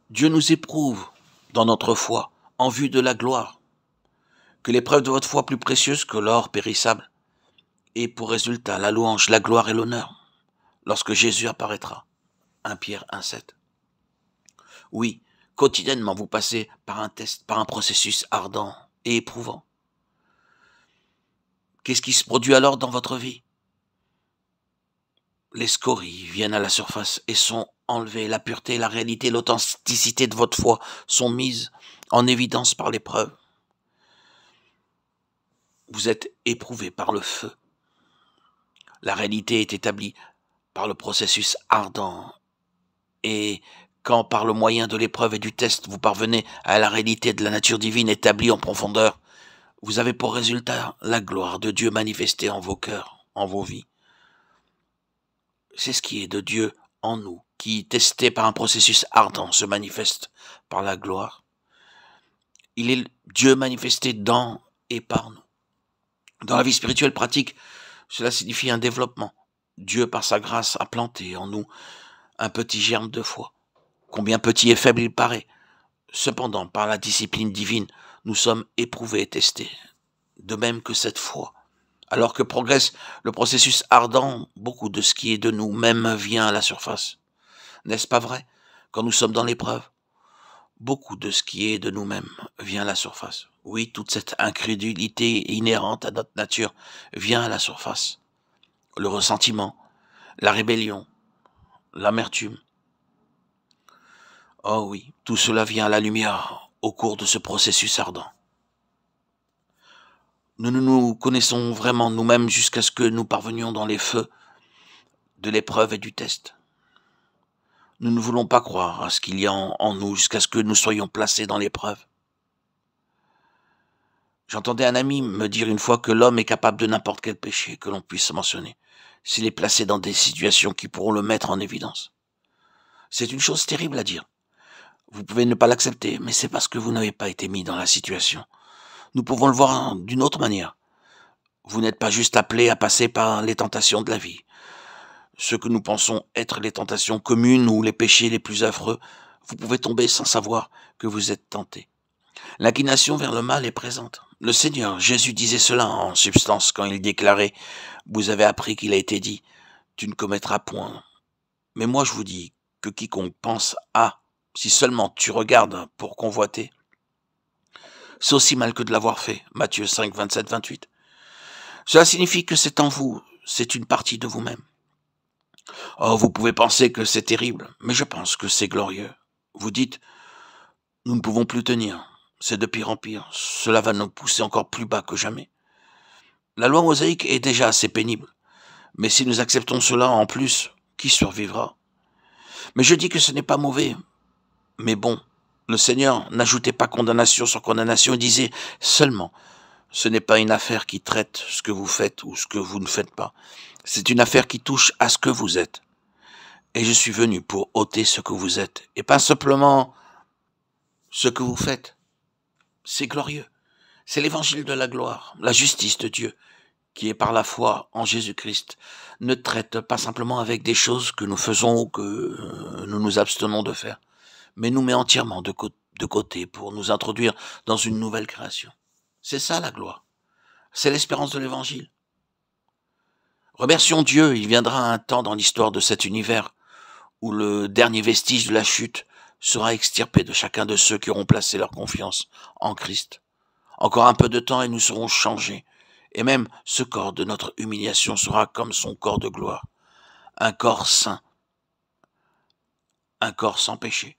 Dieu nous éprouve dans notre foi, en vue de la gloire, que l'épreuve de votre foi plus précieuse que l'or périssable ait pour résultat la louange, la gloire et l'honneur, lorsque Jésus apparaîtra. 1 Pierre 1,7. Oui, quotidiennement vous passez par un test, par un processus ardent et éprouvant. Qu'est-ce qui se produit alors dans votre vie? Les scories viennent à la surface et sont enlevées. La pureté, la réalité, l'authenticité de votre foi sont mises en évidence par l'épreuve. Vous êtes éprouvé par le feu. La réalité est établie par le processus ardent. Et quand par le moyen de l'épreuve et du test, vous parvenez à la réalité de la nature divine établie en profondeur, vous avez pour résultat la gloire de Dieu manifestée en vos cœurs, en vos vies. C'est ce qui est de Dieu en nous, qui, testé par un processus ardent, se manifeste par la gloire. Il est Dieu manifesté dans et par nous. Dans la vie spirituelle pratique, cela signifie un développement. Dieu, par sa grâce, a planté en nous un petit germe de foi. Combien petit et faible il paraît. Cependant, par la discipline divine, nous sommes éprouvés et testés. De même que cette foi. Alors que progresse le processus ardent, beaucoup de ce qui est de nous-mêmes vient à la surface. N'est-ce pas vrai? Quand nous sommes dans l'épreuve, beaucoup de ce qui est de nous-mêmes vient à la surface. Oui, toute cette incrédulité inhérente à notre nature vient à la surface. Le ressentiment, la rébellion, l'amertume. Oh oui, tout cela vient à la lumière au cours de ce processus ardent. Nous ne nous connaissons vraiment nous-mêmes jusqu'à ce que nous parvenions dans les feux de l'épreuve et du test. Nous ne voulons pas croire à ce qu'il y a en nous jusqu'à ce que nous soyons placés dans l'épreuve. J'entendais un ami me dire une fois que l'homme est capable de n'importe quel péché que l'on puisse mentionner, s'il est placé dans des situations qui pourront le mettre en évidence. C'est une chose terrible à dire. Vous pouvez ne pas l'accepter, mais c'est parce que vous n'avez pas été mis dans la situation. Nous pouvons le voir d'une autre manière. Vous n'êtes pas juste appelé à passer par les tentations de la vie. Ce que nous pensons être les tentations communes ou les péchés les plus affreux, vous pouvez tomber sans savoir que vous êtes tenté. L'inclination vers le mal est présente. Le Seigneur Jésus disait cela en substance quand il déclarait « Vous avez appris qu'il a été dit, tu ne commettras point. Mais moi je vous dis que quiconque pense à, si seulement tu regardes pour convoiter, c'est aussi mal que de l'avoir fait. » Matthieu 5, 27, 28. Cela signifie que c'est en vous, c'est une partie de vous-même. Oh, vous pouvez penser que c'est terrible, mais je pense que c'est glorieux. Vous dites, nous ne pouvons plus tenir, c'est de pire en pire, cela va nous pousser encore plus bas que jamais. La loi mosaïque est déjà assez pénible, mais si nous acceptons cela en plus, qui survivra? Mais je dis que ce n'est pas mauvais, mais bon, le Seigneur n'ajoutait pas condamnation sur condamnation, il disait seulement, ce n'est pas une affaire qui traite ce que vous faites ou ce que vous ne faites pas, c'est une affaire qui touche à ce que vous êtes. Et je suis venu pour ôter ce que vous êtes, et pas simplement ce que vous faites. C'est glorieux. C'est l'évangile de la gloire, la justice de Dieu, qui est par la foi en Jésus-Christ, ne traite pas simplement avec des choses que nous faisons ou que nous nous abstenons de faire, mais nous met entièrement de côté pour nous introduire dans une nouvelle création. C'est ça la gloire. C'est l'espérance de l'évangile. Remercions Dieu, il viendra un temps dans l'histoire de cet univers où le dernier vestige de la chute sera extirpé de chacun de ceux qui auront placé leur confiance en Christ. Encore un peu de temps et nous serons changés. Et même ce corps de notre humiliation sera comme son corps de gloire. Un corps saint. Un corps sans péché.